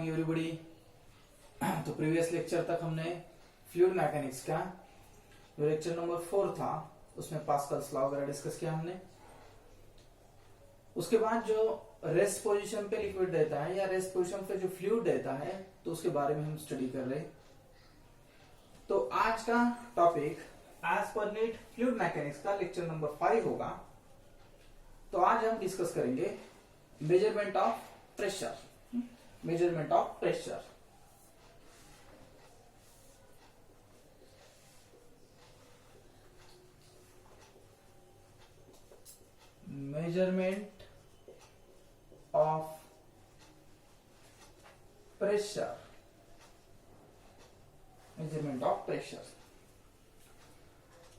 Morning everybody. तो previous lecture तक हमने फ्लूइड मैकेनिक्स का जो लेक्चर नंबर 4 था उसमें पास्कल्स लॉ वगैरह डिस्कस किया हमने। उसके बाद जो रेस्ट पोजीशन पे लिक्विड रहता है या रेस्ट पोजीशन पे जो फ्लूइड रहता है तो उसके बारे में हम स्टडी कर रहे। तो आज का topic as per NEET fluid mechanics का लेक्चर नंबर 5 होगा। तो आज हम डिस्कस करेंगे measurement of pressure. Measurement of pressure measurement of pressure measurement of pressure.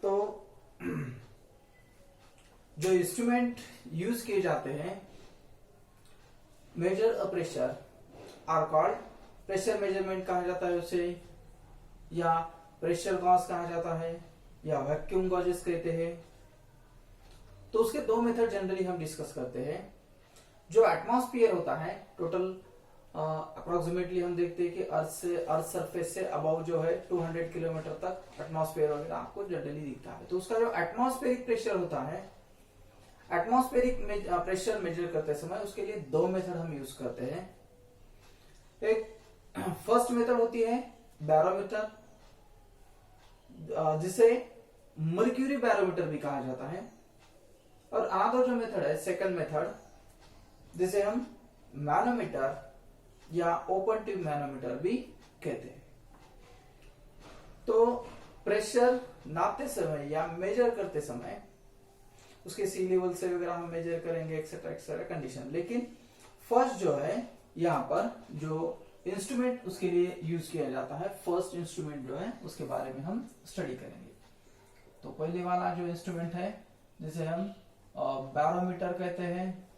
तो जो इंस्ट्रूमेंट यूज किए जाते हैं measure a pressure are called pressure measurement कहा जाता है उसे, या प्रेशर गॉज कहा जाता है, या वैक्यूम गॉजेस कहते हैं। तो उसके दो मेथड जनरली हम डिस्कस करते हैं। जो एटमॉस्फेयर होता है टोटल अप्रोक्सीमेटली हम देखते हैं कि अर्थ सरफेस से अबव जो है 200 किलोमीटर तक एटमॉस्फेयर वगैरह आपको जनरली दिखता है। तो उसका जो एटमॉस्फेरिक प्रेशर होता है, एटमॉस्फेरिक प्रेशर मेजर करते समय उसके लिए दो मेथड हम यूज करते हैं। एक फर्स्ट मेथड होती है बैरोमीटर, जिसे मर्क्यूरी बैरोमीटर भी कहा जाता है, और अनदर जो मेथड है सेकंड मेथड जिसे हम मैनोमीटर या ओपन ट्यूब मैनोमीटर भी कहते हैं। तो प्रेशर नापते समय या मेजर करते समय उसके सी लेवल से वगैरह हम मेजर करेंगे एक्सेट्रा एक्सेट्रा कंडीशन। लेकिन फर्स्ट जो है यहाँ पर जो इंस्ट्रूमेंट उसके लिए यूज किया जाता है, फर्स्ट इंस्ट्रूमेंट जो है उसके बारे में हम स्टडी करेंगे। तो पहले वाला जो इंस्ट्रूमेंट है जिसे हम बैरोमीटर कहते हैं,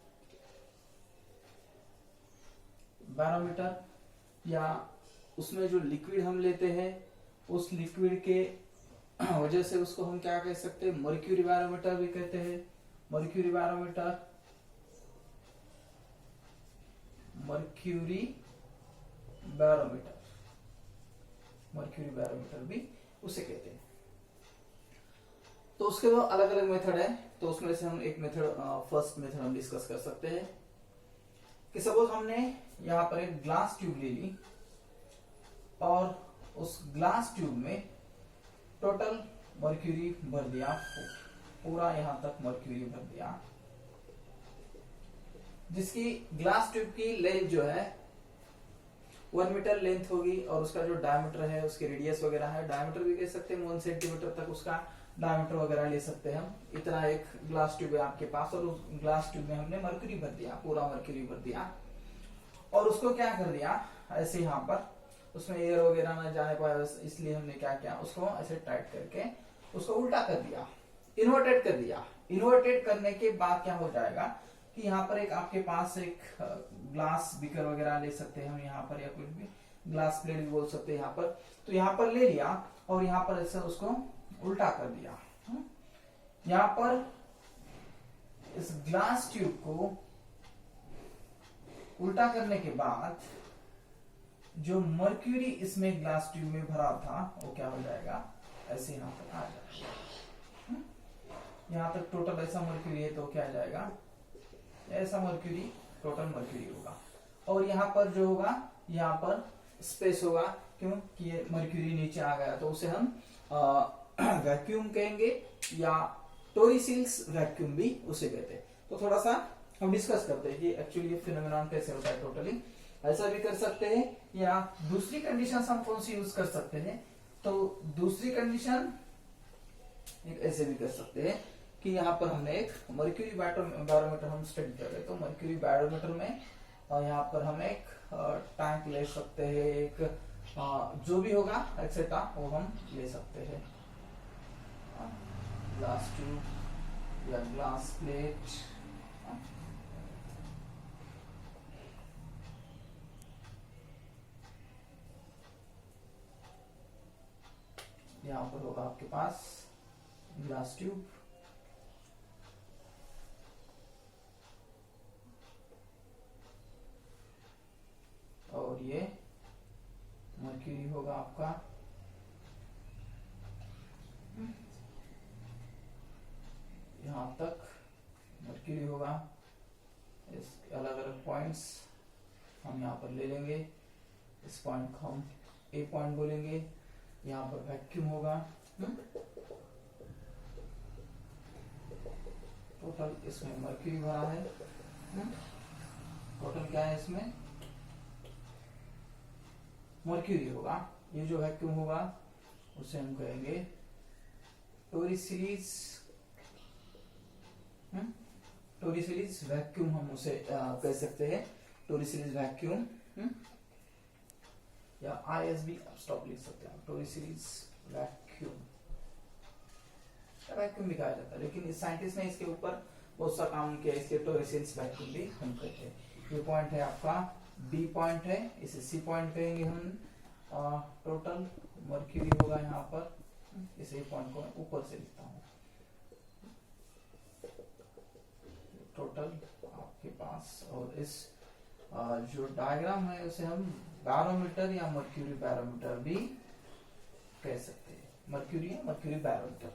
बैरोमीटर, या उसमें जो लिक्विड हम लेते हैं उस लिक्विड के वजह से उसको हम क्या कह सकते हैं, मर्क्यूरी बैरोमीटर भी कहते हैं। Mercury barometer, mercury barometer, mercury barometer भी उसे कहते हैं। तो उसके दो अलग अलग मेथड है। तो उसमें से हम एक मेथड फर्स्ट मेथड हम डिस्कस कर सकते हैं कि सपोज हमने यहां पर एक ग्लास ट्यूब ले ली और उस ग्लास ट्यूब में टोटल मर्क्यूरी भर दिया, पूरा यहां तक मर्क्यूरी भर दिया, जिसकी ग्लास ट्यूब की लेंथ जो है 1 मीटर लेंथ होगी, और उसका जो डायमीटर है उसके रेडियस वगैरह है, डायमीटर भी कह सकते हैं 1 सेंटीमीटर तक उसका डायमीटर वगैरह ले सकते हैं हम। इतना एक ग्लास ट्यूब है आपके पास और उस ग्लास ट्यूब में हमने मर्क्यूरी भर दिया, पूरा मर्क्यूरी भर दिया, और उसको क्या कर दिया ऐसे यहाँ पर उसमें एयर वगैरह ना जाने पाए इसलिए हमने क्या किया, उसको ऐसे टाइट करके उसको उल्टा कर दिया, इन्वर्टेड कर दिया। इन्वर्टेड करने के बाद क्या हो जाएगा कि यहाँ पर एक आपके पास एक ग्लास बीकर वगैरह ले सकते हैं हम यहाँ पर, या कुछ भी ग्लास प्लेट भी बोल सकते हैं यहाँ पर। तो यहाँ पर ले लिया और यहाँ पर ऐसे उसको उल्टा कर दिया। यहाँ पर इस ग्लास ट्यूब को उल्टा करने के बाद जो मर्क्यूरी इसमें ग्लास ट्यूब में भरा था वो क्या हो जाएगा, ऐसे यहाँ तक आ जाएगा। यहाँ तक टोटल ऐसा मर्क्यूरी है तो क्या आ जाएगा, ऐसा मर्क्यूरी टोटल मर्क्यूरी होगा। और यहाँ पर जो होगा यहाँ पर स्पेस होगा, क्यों कि ये मर्क्यूरी नीचे आ गया, तो उसे हम वैक्यूम कहेंगे या टोरिसिल्स वैक्यूम भी उसे कहते हैं। तो थोड़ा सा हम डिस्कस करते हैं कि एक्चुअली ये फिनोमेनन कैसे होता है। टोटली ऐसा भी कर सकते हैं, या दूसरी कंडीशन हम कौन सी यूज कर सकते हैं। तो दूसरी कंडीशन ऐसे भी कर सकते हैं कि यहाँ पर हमने एक मर्क्यूरी बैरोमीटर हम स्टडी कर रहे हैं। तो मर्क्यूरी बैरोमीटर में यहाँ पर हम एक टैंक ले सकते हैं, एक जो भी होगा एक्सेट्रा वो हम ले सकते हैं, ग्लास ट्यूब या ग्लास प्लेट। यहाँ पर होगा आपके पास ग्लास ट्यूब, और ये मर्क्यूरी होगा आपका यहां तक मर्क्यूरी होगा। इस अलग अलग पॉइंट्स हम यहाँ पर ले लेंगे। इस पॉइंट को हम ए पॉइंट बोलेंगे। यहाँ पर वैक्यूम होगा। टोटल इसमें मर्क्यूरी भरा है। टोटल क्या है इसमें मर्क्यूरी होगा। ये जो वैक्यूम होगा उसे हम कहेंगे टोरिसिलीज। टोरिसिलीज वैक्यूम हम उसे कह सकते हैं, टोरिसिलीज वैक्यूम या आईएसबी स्टॉप लिख सकते हैं। टोरिसिलीज वैक्यूम वैक्यूम भी कहा जाता है, लेकिन इस साइंटिस्ट ने इसके ऊपर बहुत सा काम किया, इसके टोरिसिलीज वैक्यूम भी हम कहते हैं। ये पॉइंट है आपका बी पॉइंट है, इसे सी पॉइंट कहेंगे हम। टोटल मर्क्यूरी होगा यहाँ पर। इस ए पॉइंट को मैं ऊपर से लिखता हूँ। टोटल आपके पास, और इस जो डायग्राम है उसे हम बैरोमीटर या मर्क्यूरी बैरोमीटर भी कह सकते हैं। Mercury barometer.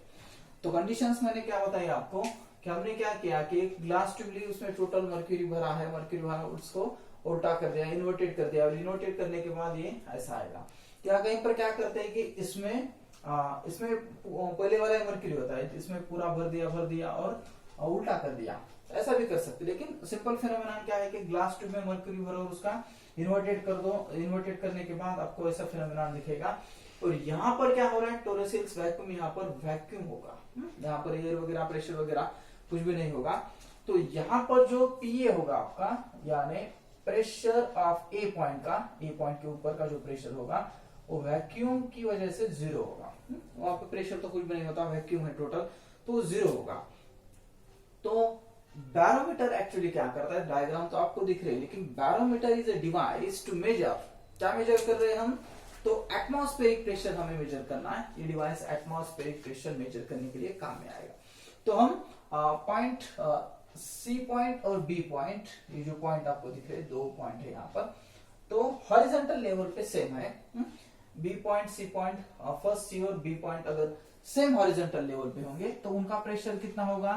तो कंडीशंस मैंने क्या बताया आपको कि हमने क्या किया कि एक ग्लास ट्यूब ली, उसमें टोटल मर्क्यूरी भरा है। मर्क्यूरी भरा, उसको उल्टा कर दिया, इन्वर्टेड कर दिया, और इन्वर्टेड करने के बाद ये ऐसा आएगा। क्या कहीं पर क्या करते हैं कि इसमें पहले वाला मर्क्यूरी होता है, इसमें पूरा भर दिया और उल्टा कर दिया। ऐसा भी कर सकते, लेकिन सिंपल फिनोमेनन क्या है कि ग्लास ट्यूब में मर्क्यूरी भरो और उसका इन्वर्टेड कर दो। इन्वर्टेड करने के बाद आपको ऐसा फिनोमेनन दिखेगा। और यहाँ पर क्या हो रहा है, टोरिसिलीज वैक्यूम, यहाँ पर वैक्यूम होगा। यहाँ पर एयर वगैरह प्रेशर वगैरह कुछ भी नहीं होगा। तो यहाँ पर जो पीए होगा आपका, यानी प्रेशर ऑफ ए पॉइंट का, ए पॉइंट के ऊपर का जो प्रेशर होगा वो वैक्यूम की वजह से जीरो होगा। वहां पर प्रेशर तो कुछ भी नहीं होता, वैक्यूम है टोटल, तो जीरो होगा। तो बैरोमीटर एक्चुअली क्या करता है, डायग्राम तो आपको दिख रही है, लेकिन barometer is a device to measure. क्या मेजर कर रहे हैं हम, तो एटमॉस्फेरिक प्रेशर हमें मेजर करना है। ये डिवाइस एटमॉस्फेरिक प्रेशर मेजर करने के लिए काम में आएगा। तो हम पॉइंट सी पॉइंट और बी पॉइंट, ये जो पॉइंट आपको दिख रहे हैं, दो पॉइंट है यहाँ पर, तो हॉरिजॉन्टल लेवल पे सेम है। B point C point, first C और बी पॉइंट अगर सेम हॉरिजॉन्टल लेवल पे होंगे तो उनका प्रेशर कितना होगा,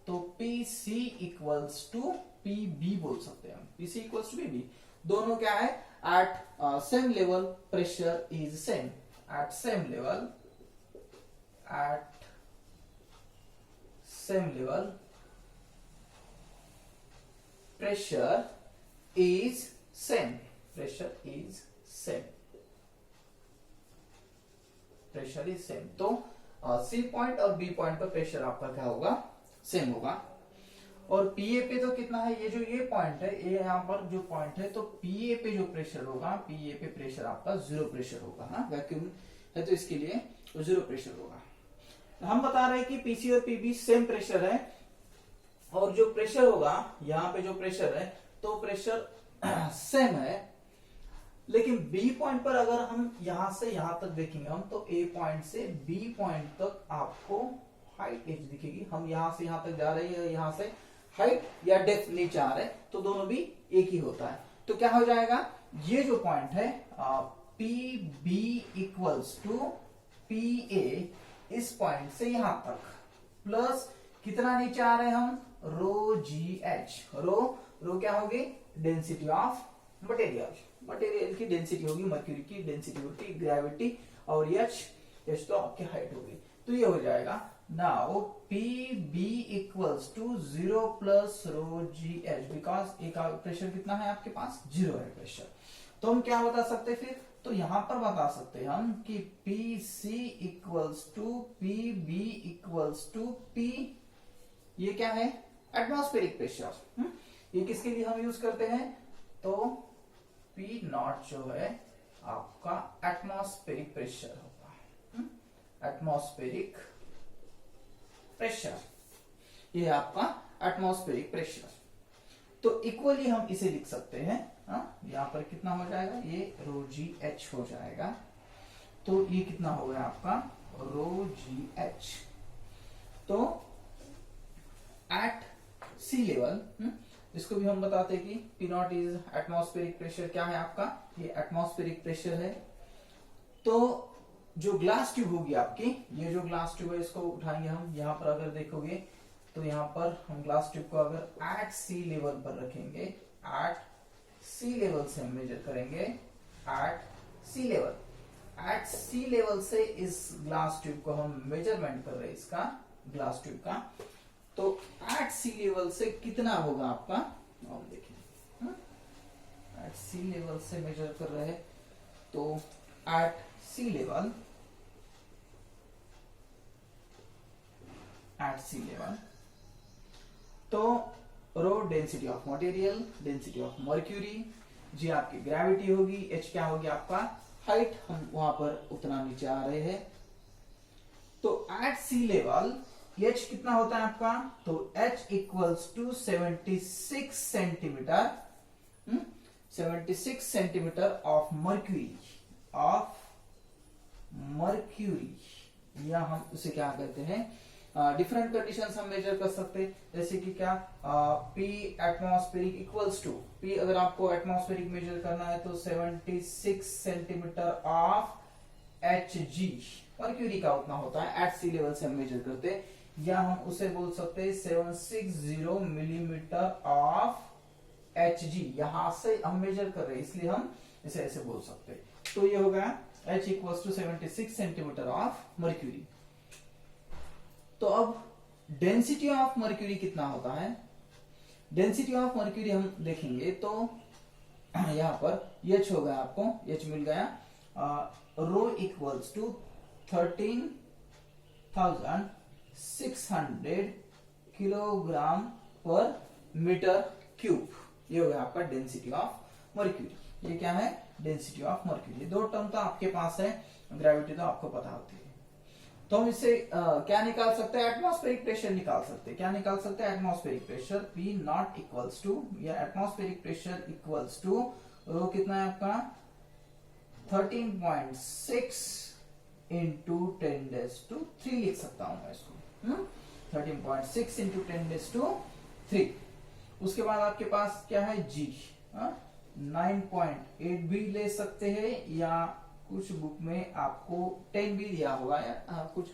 तो PC इक्वल्स टू PB बोल सकते हैं हम। PC इक्वल्स टू PB, दोनों क्या है, at same level pressure is same. At same level pressure is same। Pressure is same. तो सी पॉइंट और बी पॉइंट पर प्रेशर आपका क्या होगा, सेम होगा। और पीए पे तो कितना है, ये जो ये पॉइंट है, ये यहाँ पर जो पॉइंट है, तो पीए पे जो प्रेशर होगा, पीए पे प्रेशर आपका जीरो प्रेशर होगा। हाँ, वैक्यूम है तो इसके लिए जीरो प्रेशर होगा। हम बता रहे हैं कि पीसी और पीबी सेम प्रेशर है, और जो प्रेशर होगा यहाँ पे जो प्रेशर है, तो प्रेशर सेम है। लेकिन बी पॉइंट पर अगर हम यहां से यहां तक देखेंगे हम, तो ए पॉइंट से बी पॉइंट तक आपको हाइट एच दिखेगी। हम यहां से यहां तक जा रहे हैं, यहां से हाइट या डेप्थ नीचे आ रहे, तो दोनों भी एक ही होता है। तो क्या हो जाएगा, ये जो पॉइंट है P B equals to P A, इस पॉइंट से यहां तक, प्लस कितना नीचे आ रहे हैं हम, रो जी एच। रो क्या होगी, डेंसिटी ऑफ मटेरियल की डेंसिटी होगी, मर्क्यूरी की डेंसिटी होगी, ग्रेविटी, और एच तो आपकी हाइट होगी। तो ये हो जाएगा now P B equals to 0 plus rho G H, because एक प्रेशर कितना है आपके पास, 0 है प्रेशर। तो हम क्या बता सकते हैं फिर, तो यहां पर बता सकते हैं हम कि P C equals to P B equals to P, ये क्या है, एटमॉस्फेरिक प्रेशर। ये किसके लिए हम यूज करते हैं, तो पी नॉट जो है आपका एटमॉस्फेरिक प्रेशर होगा। एटमॉस्फेरिक प्रेशर, ये आपका एटमॉस्फेरिक प्रेशर। तो इक्वली हम इसे लिख सकते हैं। यहां पर कितना हो जाएगा, ये रो जी एच हो जाएगा। तो ये कितना हो गया आपका, रो जी एच। तो एट सी लेवल, जिसको भी हम बताते हैं कि P not is atmospheric pressure, क्या है आपका, ये एटमॉस्फेरिक प्रेशर है। तो जो ग्लास ट्यूब होगी आपकी, ये जो ग्लास ट्यूब है इसको उठाएंगे हम, यहां पर अगर देखोगे तो यहां पर हम ग्लास ट्यूब को अगर एट सी लेवल पर रखेंगे, एट सी लेवल से हम मेजर करेंगे, eight sea level, at sea level से इस ग्लास ट्यूब को हम मेजरमेंट कर रहे हैं, इसका ग्लास ट्यूब का। तो एट सी लेवल से कितना होगा आपका, हम देखें, एट सी लेवल से मेजर कर रहे हैं, तो at sea level, at sea level, तो rho density of material, density of mercury, g आपकी ग्रेविटी होगी, एच क्या होगी आपका हाइट, हम वहां पर उतना नीचे आ रहे हैं। तो एट सी लेवल एच कितना होता है आपका, तो H equals to 76 centimetre, 76 centimetre of mercury, of mercury, या हम उसे क्या कहते हैं, डिफरेंट कंडीशंस हम मेजर कर सकते हैं, जैसे कि क्या, P atmospheric equals to, P अगर आपको एटमॉस्फेरिक मेजर करना है तो 76 सेंटीमीटर ऑफ Hg, मर्क्यूरी का उतना होता है, एट सी लेवल से हम मेजर करते हैं, या हम उसे बोल सकते हैं 760 मिलीमीटर ऑफ Hg, यहां से हम मेजर कर रहे हैं इसलिए हम इसे ऐसे बोल सकते हैं। तो ये होगा H equals to 76 centimetre of mercury. तो अब डेंसिटी ऑफ मर्क्यूरी कितना होता है, डेंसिटी ऑफ मर्क्यूरी हम देखेंगे तो यहां पर H हो गया, आपको H मिल गया, रो इक्वल्स टू 13,600 किलोग्राम पर मीटर क्यूब, ये हो गया आपका डेंसिटी ऑफ मर्क्यूरी। ये क्या है, डेंसिटी ऑफ मर्क्यूरी। दो टर्म तो आपके पास है, ग्रेविटी तो आपको पता होती है। तो हम इससे क्या निकाल सकते हैं, एटमॉस्फेरिक प्रेशर निकाल सकते हैं। क्या निकाल सकते हैं, atmospheric pressure P not equals to, या atmospheric pressure equals to rho कितना है आपका 13.6 इंटू 10⁻³ लिख सकता हूं मैं इसको, 13.6 इंटू 10⁻³। उसके बाद आपके पास क्या है G, 9.8 भी ले सकते हैं, या कुछ बुक में आपको 10 भी दिया होगा, या कुछ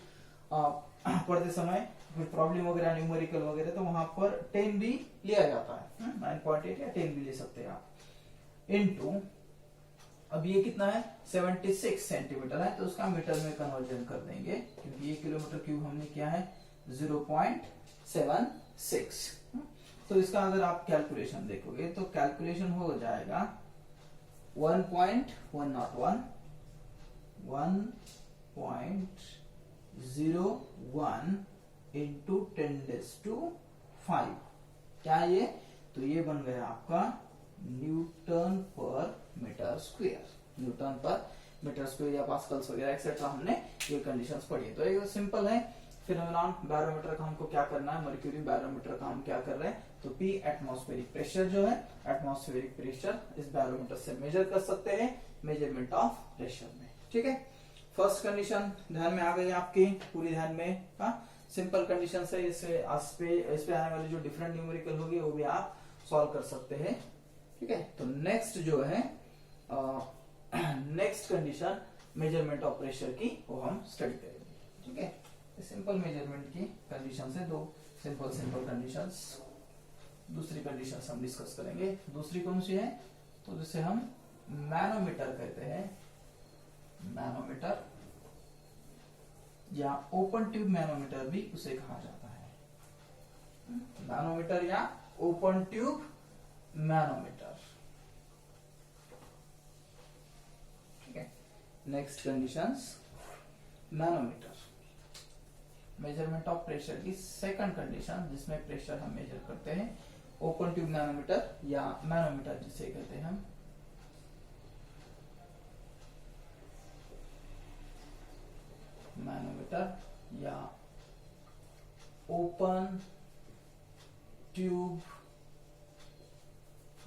पढ़ते समय कुछ प्रॉब्लम वगैरह न्यूमेरिकल वगैरह तो वहां पर 10 भी लिया जाता है, 9.8 या 10 भी ले सकते हैं आप, इनटू अब ये कितना है 76 सेंटीमीटर है, तो उसका मीटर में कन्वर्जन कर देंगे, क्योंकि ये किलोमीटर क्यूब हमने किया है 0.76। तो इसका अगर आप कैलकुलेशन देखोगे तो कैलकुलेशन हो जाएगा 1.01 इंटू 10⁻⁵। क्या ये, तो ये बन गया आपका न्यूटन पर मीटर स्क्वायर, न्यूटन पर मीटर स्क्वायर या पास्कल्स वगैरह एक्सेट्रा हमने ये कंडीशंस पढ़ी। तो ये सिंपल है। फिर हम बैरोमीटर का हमको क्या करना है, मर्क्यूरी बैरोमीटर का हम क्या कर रहे हैं, तो P एटमॉस्फेरिक प्रेशर जो है, एटमॉस्फेरिक प्रेशर इस बैरोमीटर से मेजर कर सकते हैं, मेजरमेंट ऑफ प्रेशर में। ठीक है, फर्स्ट कंडीशन ध्यान में आ गई आपकी, पूरी ध्यान में, सिंपल कंडीशन से इस पे आने वाली जो डिफरेंट न्यूमेरिकल होगी वो भी आप सॉल्व कर सकते हैं। ठीक है, तो नेक्स्ट जो है next condition measurement of pressure की, वो हम स्टडी करेंगे। ठीक है, सिंपल मेजरमेंट की कंडीशन है, दो सिंपल कंडीशंस। दूसरी कंडीशंस हम डिस्कस करेंगे। दूसरी कौन सी है, तो जिसे हम मैनोमीटर कहते हैं, मैनोमीटर या ओपन ट्यूब मैनोमीटर भी उसे कहा जाता है, मैनोमीटर या ओपन ट्यूब मैनोमीटर। ठीक है, next conditions, manometer measurement of pressure की सेकंड कंडीशन, जिसमें प्रेशर हम मेजर करते हैं, ओपन ट्यूब मैनोमीटर या मैनोमीटर जिसे कहते हैं हम। मैनोमीटर या open tube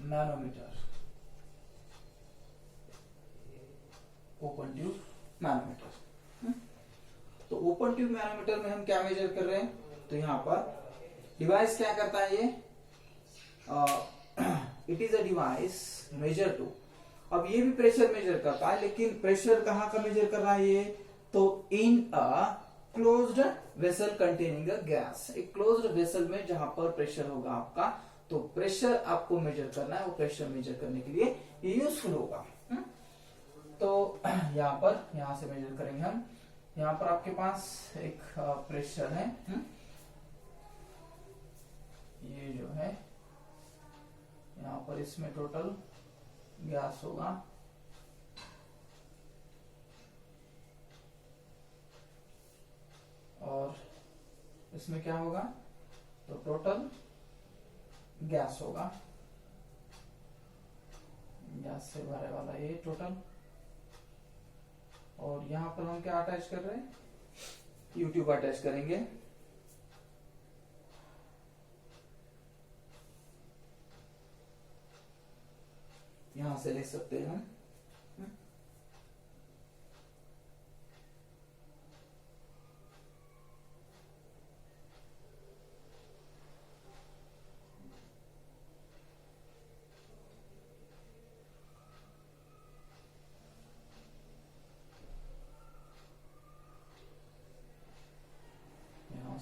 manometer, open tube manometer. तो ओपन ट्यूब मैनोमीटर में हम क्या मेजर कर रहे हैं, तो यहां पर डिवाइस क्या करता है, ये it is a device measure to अब ये भी प्रेशर मेजर करता है, लेकिन प्रेशर कहाँ का मेजर कर रहा है ये, तो in a closed vessel containing a gas, एक क्लोज्ड वेसल में जहां पर प्रेशर होगा आपका, तो प्रेशर आपको मेजर करना है, वो प्रेशर मेजर करने के लिए ये यूजफुल होगा। तो यहाँ से मेजर करेंगे हम। यहाँ पर आपके पास एक प्रेशर है, ये जो है यहाँ पर, इसमें टोटल गैस होगा, और इसमें क्या होगा, तो टोटल गैस होगा, गैस से भरे वाला ये टोटल। और यहां पर हम क्या अटैच कर रहे हैं, यूट्यूब अटैच करेंगे। यहां से ले सकते हैं हम।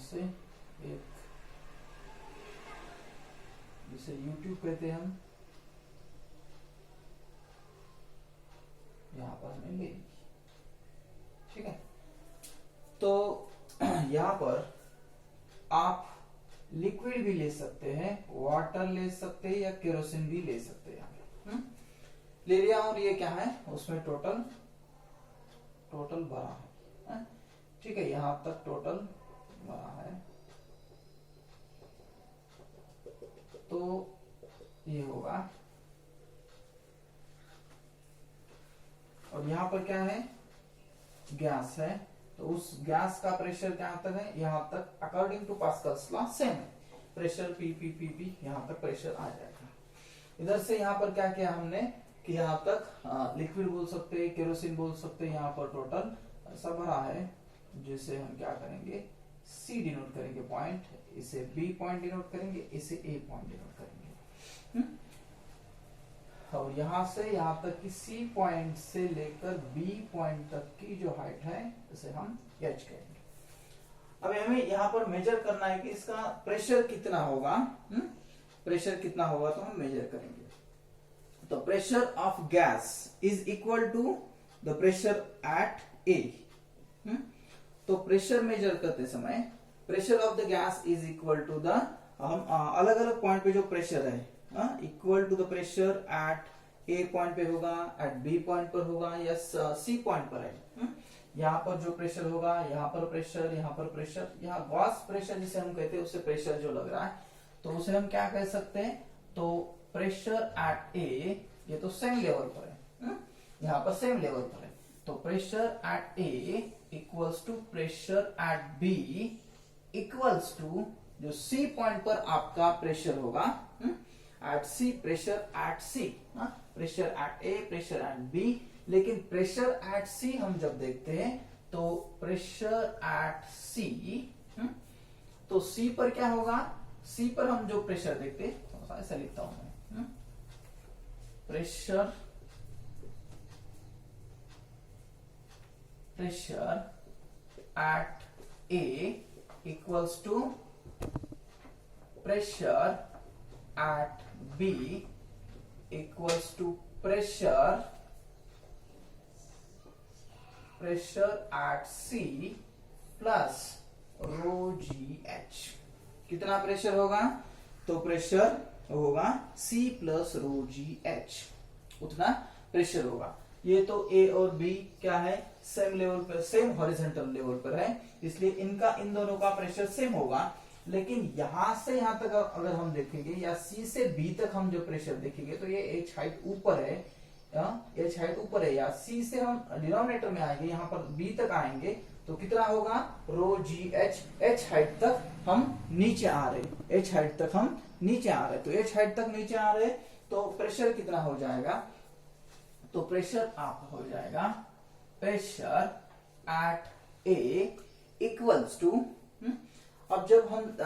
से एक, जिसे YouTube कहते हैं हम, यहां पर हमें ले ली, ठीक है। तो यहां पर आप लिक्विड भी ले सकते हैं, वाटर ले सकते हैं, या केरोसिन भी ले सकते हैं। ले लिया, और ये क्या है, उसमें टोटल भरा है, ठीक है। यहां तक टोटल भरा है, तो ये होगा। और यहां पर क्या है, गैस है, तो उस गैस का प्रेशर क्या तक है, यहां तक, according to Pascal's law same है, pressure P P P P, यहां तक प्रेशर आ जाएगा। इधर से यहां पर क्या किया हमने कि यहां तक लिक्विड बोल सकते हैं, केरोसिन बोल सकते हैं, यहां पर टोटल ऐसा भरा है, जिसे हम क्या करेंगे, सी डिनोट करेंगे पॉइंट, इसे बी पॉइंट डिनोट करेंगे, इसे ए पॉइंट डिनोट करेंगे। और यहां से यहां तक की सी पॉइंट से लेकर बी पॉइंट तक की जो हाइट है, इसे हम एच कहेंगे। अब हमें यहां पर मेजर करना है कि इसका प्रेशर कितना होगा, प्रेशर कितना होगा, तो हम मेजर करेंगे। तो pressure of gas is equal to the pressure at A. तो प्रेशर मेजर करते समय pressure of the gas is equal to the, हम अलग अलग पॉइंट पे जो प्रेशर है, equal to the pressure at A point पे होगा, एट बी पॉइंट पर होगा, या सी पॉइंट पर है। यहाँ पर जो प्रेशर होगा, यहाँ पर प्रेशर, यहाँ पर प्रेशर, यहाँ गॉस प्रेशर जिसे हम कहते हैं, उससे प्रेशर जो लग रहा है, तो उसे हम क्या कह सकते हैं, तो प्रेशर एट ए, ये तो सेम लेवल पर है, यहाँ पर सेम लेवल पर है, तो pressure at A equals to pressure at B equals to जो सी पॉइंट पर आपका प्रेशर होगा, at C, pressure at C, pressure at A, pressure at B. लेकिन प्रेशर एट सी हम जब देखते हैं, तो प्रेशर एट सी, तो सी पर क्या होगा, सी पर हम जो प्रेशर देखते हैं, थोड़ा सा ऐसा लिखता हूं मैं, pressure at A equals to pressure at B equals to pressure at C plus rho G H. कितना प्रेशर होगा, तो प्रेशर होगा C plus rho G H, उतना प्रेशर होगा। ये तो ए और बी क्या है, सेम लेवल पर, सेम हॉरिजॉन्टल लेवल पर है, इसलिए इनका, इन दोनों का प्रेशर सेम होगा। लेकिन यहां से यहां तक अगर हम देखेंगे, या सी से बी तक हम जो प्रेशर देखेंगे, तो ये एच हाइट ऊपर है, एच हाइट ऊपर है, या सी से हम डिनोमिनेटर में आएंगे, यहाँ पर बी तक आएंगे, तो कितना होगा, रो जी एच, एच हाइट तक हम नीचे आ रहे, एच हाइट तक हम नीचे आ रहे, तो एच हाइट तक नीचे आ रहे, तो प्रेशर कितना हो जाएगा, तो प्रेशर आप हो जाएगा pressure at A equals to, अब जब हम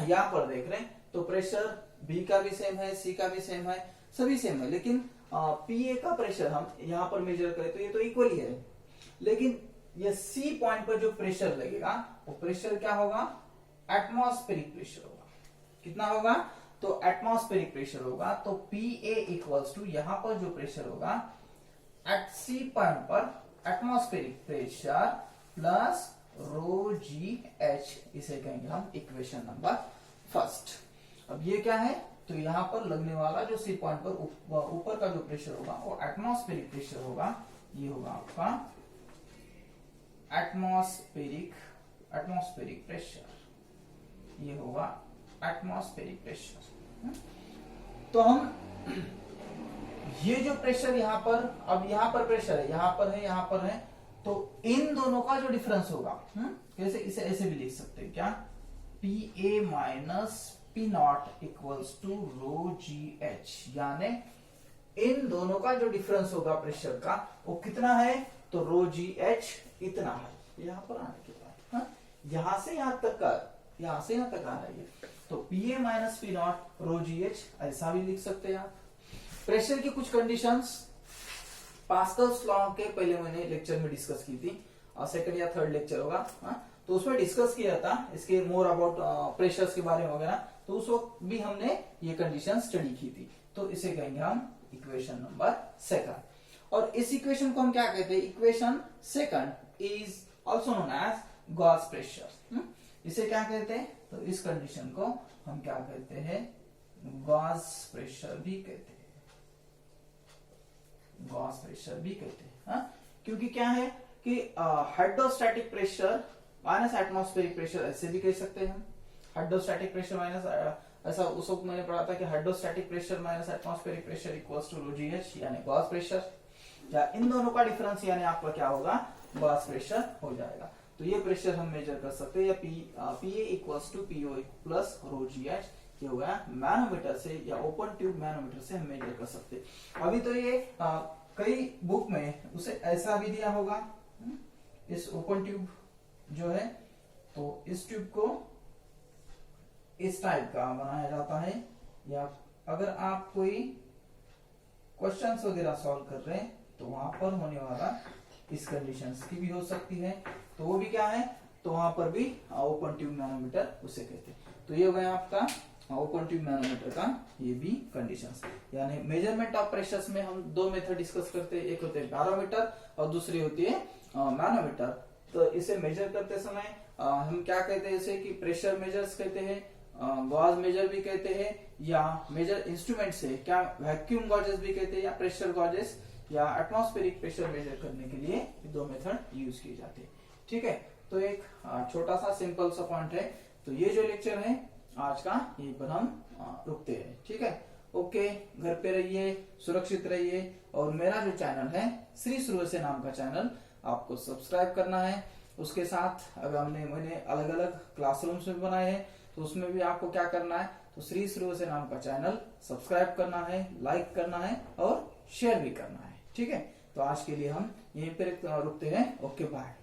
यहां पर देख रहे हैं, तो प्रेशर बी का भी सेम है, सी का भी सेम है, सभी सेम है, लेकिन पीए का प्रेशर हम यहाँ पर मेजर करें तो ये तो इक्वल ही है, लेकिन ये सी पॉइंट पर जो प्रेशर लगेगा वो प्रेशर क्या होगा, एटमॉस्फेरिक प्रेशर होगा। कितना होगा, तो एटमॉस्फेरिक प्रेशर होगा। तो पीए इक्वल्स टू यहाँ पर जो प्रेशर होगा एट सी पॉइंट पर atmospheric pressure plus rho G H, इसे कहेंगे हम इक्वेशन नंबर फर्स्ट। अब ये क्या है, तो यहां पर लगने वाला जो सी पॉइंट पर ऊपर का जो प्रेशर होगा वो एटमॉस्फेरिक प्रेशर होगा। ये होगा आपका एटमॉस्फेरिक प्रेशर, ये होगा एटमॉस्फेरिक प्रेशर। तो हम ये जो प्रेशर यहां पर, अब यहां पर प्रेशर है, यहां पर है, यहां पर है, तो इन दोनों का जो डिफरेंस होगा, कैसे, इसे ऐसे भी लिख सकते हैं क्या, P A minus P not equals to rho G H, यानी इन दोनों का जो डिफरेंस होगा प्रेशर का वो कितना है, तो रो जी एच इतना है। यहां पर आने के बाद यहां से यहां तक का, यहां से यहां तक आ रहा है, तो P A minus P not rho G H, ऐसा भी लिख सकते हैं आप। प्रेशर की कुछ कंडीशंस पास्कल्स लॉ के पहले मैंने लेक्चर में डिस्कस की थी, सेकंड या थर्ड लेक्चर होगा, तो उसमें डिस्कस किया था इसके मोर अबाउट प्रेशर्स के बारे में वगैरह, तो उस वक्त भी हमने ये कंडीशन स्टडी की थी। तो इसे कहेंगे हम इक्वेशन नंबर सेकंड। और इस इक्वेशन को हम क्या कहते हैं, equation second is also known as gauge pressure. इसे क्या कहते हैं, तो इस कंडीशन को हम क्या कहते हैं, गॉस प्रेशर भी कहते हैं, गॉस प्रेशर भी कहते हैं। क्योंकि क्या है कि hydrostatic pressure minus atmospheric pressure ऐसे भी कह सकते हैं। हाइड्रोस्टैटिक प्रेशर माइनस, ऐसा उस वक्त मैंने पढ़ा था कि hydrostatic pressure minus atmospheric pressure equals to rho G H, यानी गॉस प्रेशर, या इन दोनों का डिफरेंस यानी आपका क्या होगा, गॉस प्रेशर हो जाएगा। तो ये प्रेशर हम मेजर कर सकते हैं, या P A equals to P O plus rho G H, ये हो गया मैनोमीटर से या ओपन ट्यूब मैनोमीटर से हम मेजर कर सकते हैं। अभी तो ये कई बुक में उसे ऐसा भी दिया होगा, इस ओपन ट्यूब जो है, तो इस ट्यूब को इस टाइप का बनाया जाता है, या अगर आप कोई क्वेश्चंस वगैरह सॉल्व कर रहे हैं तो वहां पर होने वाला इस कंडीशंस की भी हो सकती है, तो वो भी क्या है, तो वहां पर भी ओपन ट्यूब मैनोमीटर उसे कहते हैं। तो ये हो गया आपका ओपन ट्यूब मैनोमीटर का ये भी कंडीशंस। यानी मेजरमेंट ऑफ प्रेशर्स में हम दो मेथड डिस्कस करते हैं, एक होते हैं बैरोमीटर और दूसरी होती है मैनोमीटर। तो इसे मेजर करते समय हम क्या कहते हैं, इसे कि प्रेशर मेजर्स कहते हैं, गॉज मेजर भी कहते हैं, या मेजर इंस्ट्रूमेंट से क्या वैक्यूम गॉजेस भी कहते हैं, या प्रेशर गॉजेस, या एटमॉस्फेरिक प्रेशर मेजर करने के लिए दो मेथड यूज किए जाते हैं। ठीक है, तो एक छोटा सा सिंपल सा पॉइंट है। तो ये जो लेक्चर है आज का, यहीं पर हम रुकते हैं। ठीक है, ओके, घर पे रहिए, सुरक्षित रहिए, और मेरा जो चैनल है श्री सूर्य से नाम का चैनल, आपको सब्सक्राइब करना है। उसके साथ अगर मैंने अलग अलग क्लासरूम्स में बनाए हैं, तो उसमें भी आपको क्या करना है, तो श्री सूर्य से नाम का चैनल सब्सक्राइब करना है, लाइक करना है और शेयर भी करना है। ठीक है, तो आज के लिए हम यहीं पर रुकते हैं। Okay, bye.